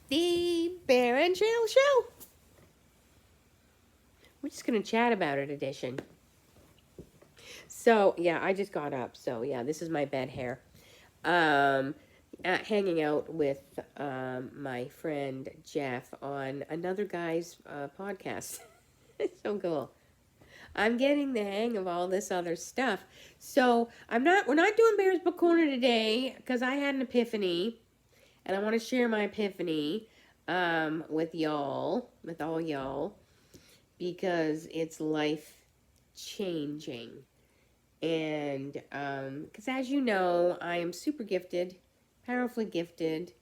The Bear and Cheryl Show. We're just going to chat about it edition. So, yeah, I just got up. So, yeah, this is my bed hair. Hanging out with my friend Jeff on another guy's podcast. It's so cool. I'm getting the hang of all this other stuff. So, we're not doing Bear's Book Corner today because I had an epiphany and I want to share my epiphany with all y'all, because it's life changing. And because as you know, I am super gifted, powerfully gifted,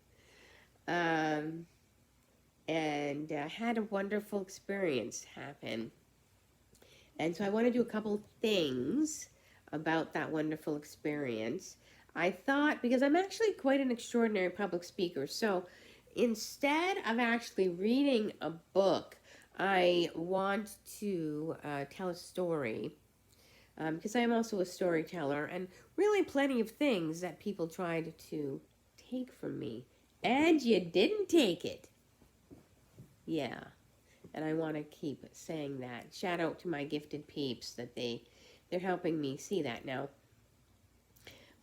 um, and had a wonderful experience happen. And so I want to do a couple things about that wonderful experience. I thought, because I'm actually quite an extraordinary public speaker, so instead of actually reading a book, I want to tell a story, because I'm also a storyteller, and really plenty of things that people tried to take from me. And you didn't take it. Yeah. And I want to keep saying that. Shout out to my gifted peeps that they're helping me see that now.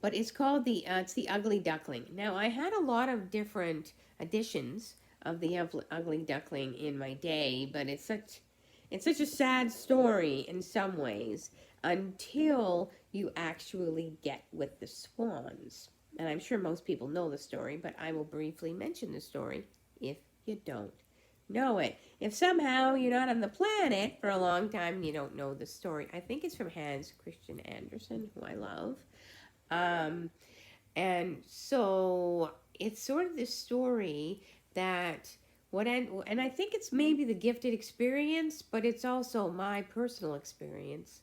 But it's called it's the Ugly Duckling. Now, I had a lot of different editions of the Ugly Duckling in my day, but it's such a sad story in some ways until you actually get with the swans. And I'm sure most people know the story, but I will briefly mention the story if you don't know it. If somehow you're not on the planet for a long time and you don't know the story, I think it's from Hans Christian Andersen, who I love. And so it's sort of this story that and I think it's maybe the gifted experience, but it's also my personal experience.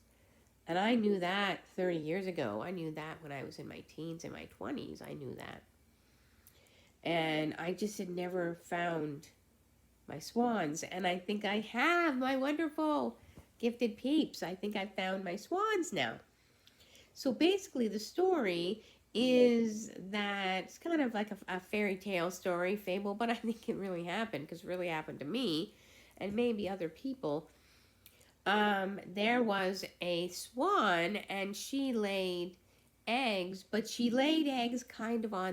And I knew that 30 years ago. I knew that when I was in my teens and my 20s. I knew that. And I just had never found my swans. And I think I have my wonderful gifted peeps. I think I found my swans now. So basically the story is that it's kind of like a fairy tale story, fable, but I think it really happened, because it really happened to me and maybe other people. There was a swan and she laid eggs, but she laid eggs kind of by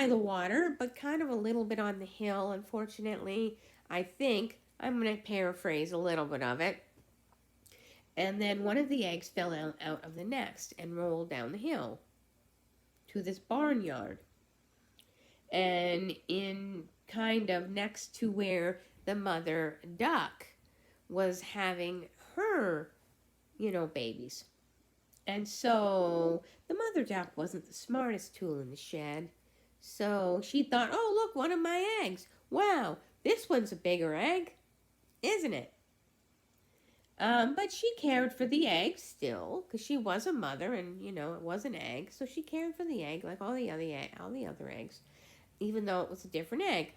the water, but kind of a little bit on the hill, unfortunately. I think I'm going to paraphrase a little bit of it. And then one of the eggs fell out of the nest and rolled down the hill to this barnyard. And in kind of next to where the mother duck was having her, babies. And so the mother duck wasn't the smartest tool in the shed. So she thought, oh, look, one of my eggs. Wow, this one's a bigger egg, isn't it? But she cared for the egg still, because she was a mother, and it was an egg, so she cared for the egg like all the other eggs, even though it was a different egg.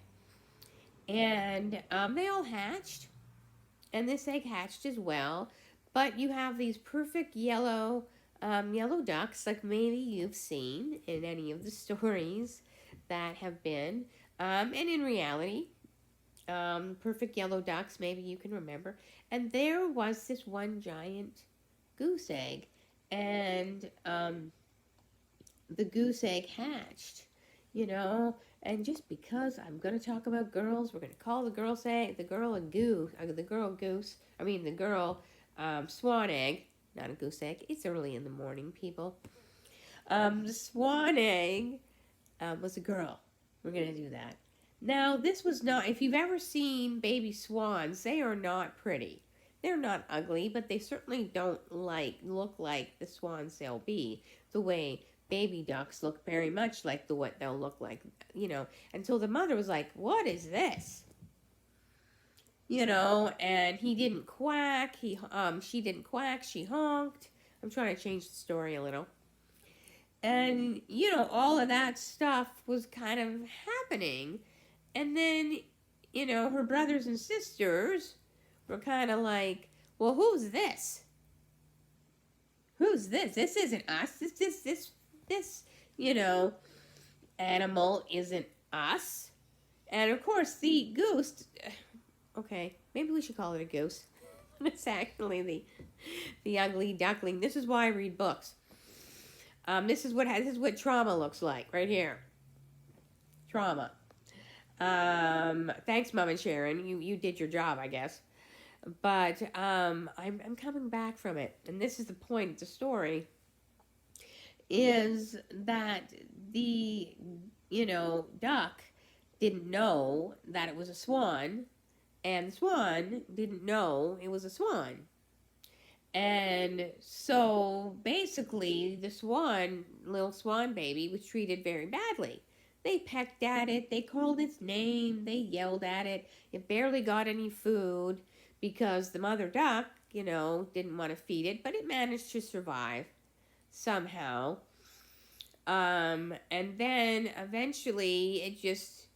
And they all hatched, and this egg hatched as well. But you have these perfect yellow ducks, like maybe you've seen in any of the stories that have been, and in reality. Perfect yellow ducks, maybe you can remember. And there was this one giant goose egg, and the goose egg hatched, and just because I'm going to talk about girls, we're going to call the girl swan egg, not a goose egg. It's early in the morning, people. The swan egg was a girl. We're going to do that. Now, this was not, if you've ever seen baby swans, they are not pretty. They're not ugly, but they certainly don't look like the swans they'll be, the way baby ducks look very much like what they'll look like, until the mother was like, what is this? And he didn't quack, she didn't quack, she honked. I'm trying to change the story a little. And, all of that stuff was kind of happening. And then, her brothers and sisters were kind of like, well, who's this? Who's this? This isn't us. This animal isn't us. And of course, the goose. Okay, maybe we should call it a goose. It's actually the ugly duckling. This is why I read books. This is what trauma looks like right here. Trauma. Thanks, Mom and Sharon. You did your job, I guess. But I'm coming back from it, and this is the point of the story. Is that the duck didn't know that it was a swan, and the swan didn't know it was a swan. And so basically, the little swan baby, was treated very badly. They pecked at it, they called its name, they yelled at it. It barely got any food because the mother duck, didn't want to feed it, but it managed to survive somehow. And then eventually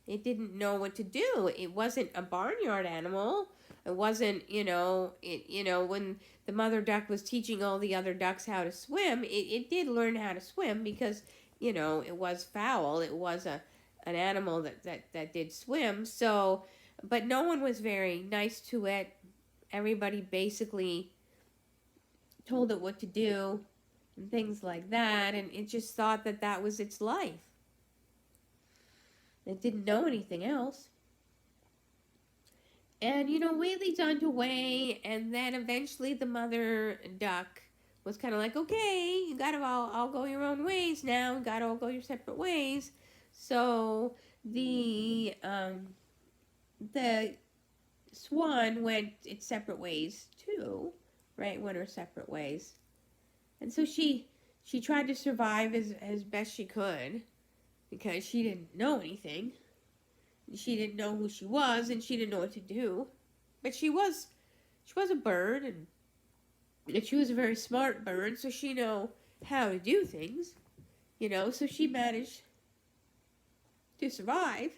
it didn't know what to do. It wasn't a barnyard animal. It wasn't, when the mother duck was teaching all the other ducks how to swim, it did learn how to swim because, it was fowl. It was an animal that did swim. So, but no one was very nice to it. Everybody basically told it what to do and things like that, and it just thought that was its life. It didn't know anything else. And, way leads on to way, and then eventually the mother duck was kind of like, okay, you gotta all go your own ways now, you gotta all go your separate ways. So the swan went its separate ways too, right? Went her separate ways. And so she tried to survive as best she could because she didn't know anything. She didn't know who she was, and she didn't know what to do. But she was a bird, and she was a very smart bird, so she knew how to do things, so she managed to survive.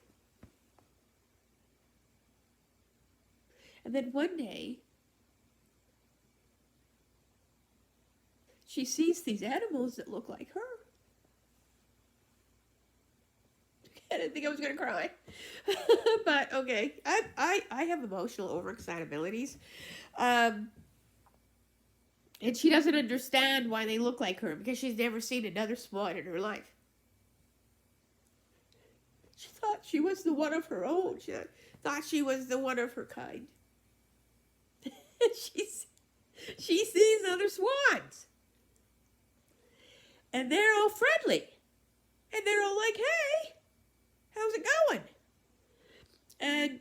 And then one day, she sees these animals that look like her. I didn't think I was going to cry. But, okay. I have emotional overexcitabilities. And she doesn't understand why they look like her because she's never seen another swan in her life. She thought she was the one of her own. She thought she was the one of her kind. She sees other swans. And they're all friendly. And they're all like, hey, how's it going? And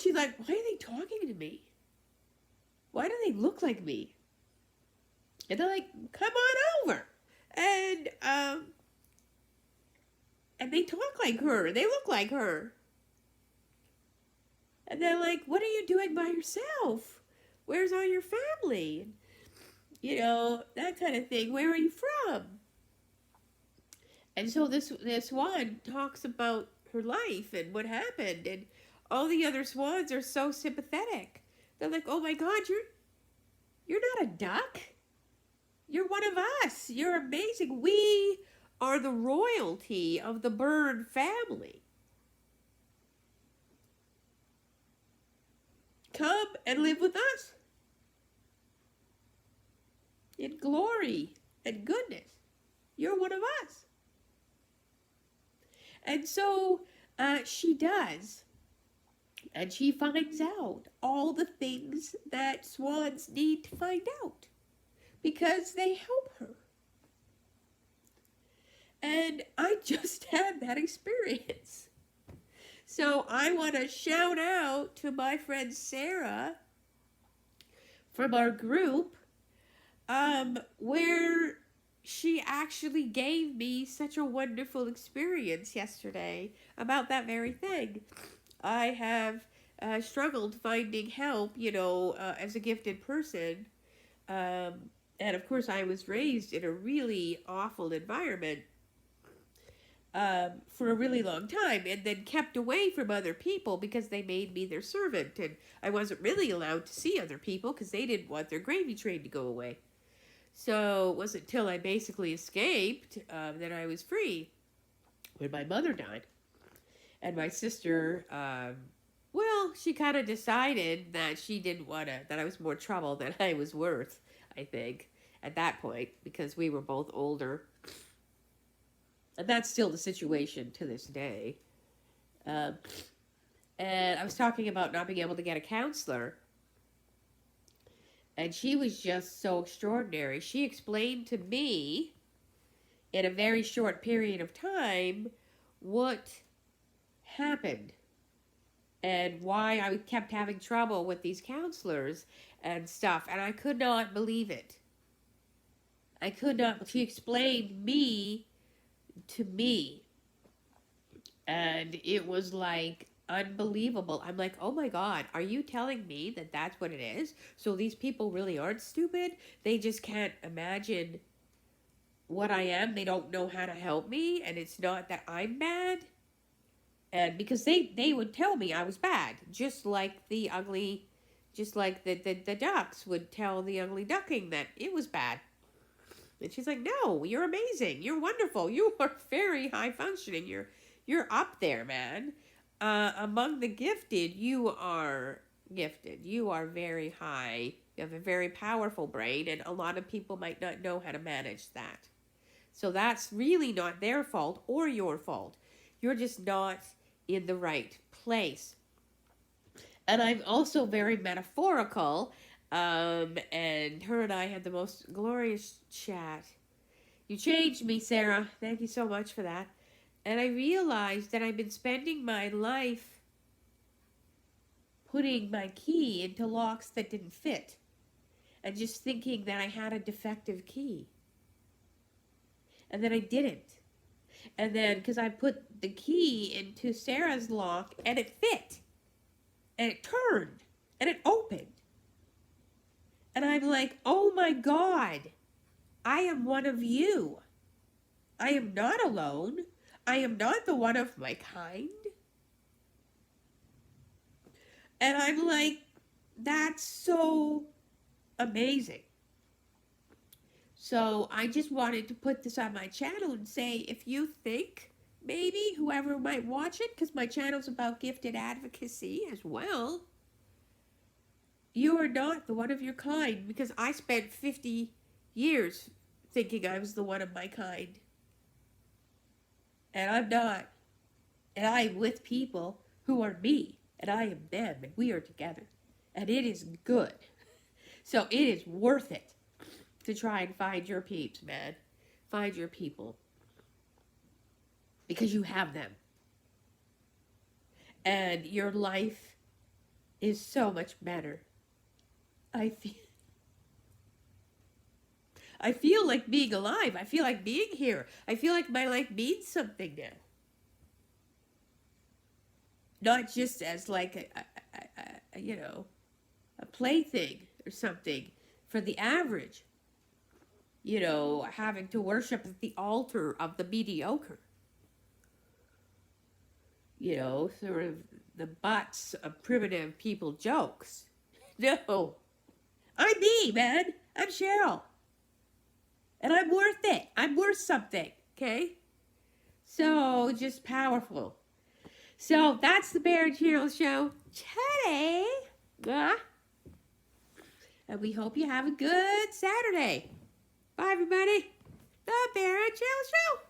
she's like, why are they talking to me? Why do they look like me? And they're like, come on over. And they talk like her. They look like her. And they're like, what are you doing by yourself? Where's all your family? That kind of thing. Where are you from? And so this swan talks about her life and what happened, and all the other swans are so sympathetic. They're like, oh my God, you're not a duck. You're one of us. You're amazing. We are the royalty of the bird family. Come and live with us in glory and goodness. You're one of us. And so she does. And she finds out all the things that swans need to find out because they help her. And I just had that experience. So I want to shout out to my friend Sarah from our group, where she actually gave me such a wonderful experience yesterday about that very thing. I have struggled finding help, as a gifted person. And of course, I was raised in a really awful environment for a really long time, and then kept away from other people because they made me their servant. And I wasn't really allowed to see other people because they didn't want their gravy train to go away. So it wasn't until I basically escaped that I was free when my mother died. And my sister, well, she kind of decided that she didn't want to, that I was more trouble than I was worth, I think, at that point, because we were both older. And that's still the situation to this day. Um, and I was talking about not being able to get a counselor. And she was just so extraordinary. She explained to me in a very short period of time what happened and why I kept having trouble with these counselors and stuff. And I could not believe it. I could not. She explained me to me. And it was like unbelievable. I'm like, oh my God, are you telling me that that's what it is? So these people really aren't stupid? They just can't imagine what I am. They don't know how to help me. And it's not that I'm bad. And because they would tell me I was bad, just like the ducks would tell the ugly duckling that it was bad. And she's like, no, you're amazing. You're wonderful. You are very high functioning. You're up there, man. Among the gifted, you are gifted. You are very high. You have a very powerful brain, and a lot of people might not know how to manage that. So that's really not their fault or your fault. You're just not in the right place. And I'm also very metaphorical, and her and I had the most glorious chat. You changed me, Sarah. Thank you so much for that. And I realized that I've been spending my life putting my key into locks that didn't fit, and just thinking that I had a defective key. And then I didn't. And then, because I put the key into Sarah's lock, and it fit. And it turned. And it opened. And I'm like, oh my God. I am one of you. I am not alone. I am not the one of my kind. And I'm like, that's so amazing. So I just wanted to put this on my channel and say, if you think maybe whoever might watch it, because my channel's about gifted advocacy as well, you are not the one of your kind, because I spent 50 years thinking I was the one of my kind. And I'm not. And I am with people who are me, and I am them, and we are together. And it is good. So it is worth it to try and find your peeps, man. Find your people. Because you have them. And your life is so much better. I feel like being alive. I feel like being here. I feel like my life means something now. Not just as like a plaything or something for the average. Having to worship at the altar of the mediocre. Sort of the butts of primitive people jokes. No. I'm me, man. I'm Cheryl. And I'm worth it. I'm worth something. Okay? So, just powerful. So, that's the Bear and Cheryl show today. And we hope you have a good Saturday. Bye, everybody. The Bear and Cheryl show.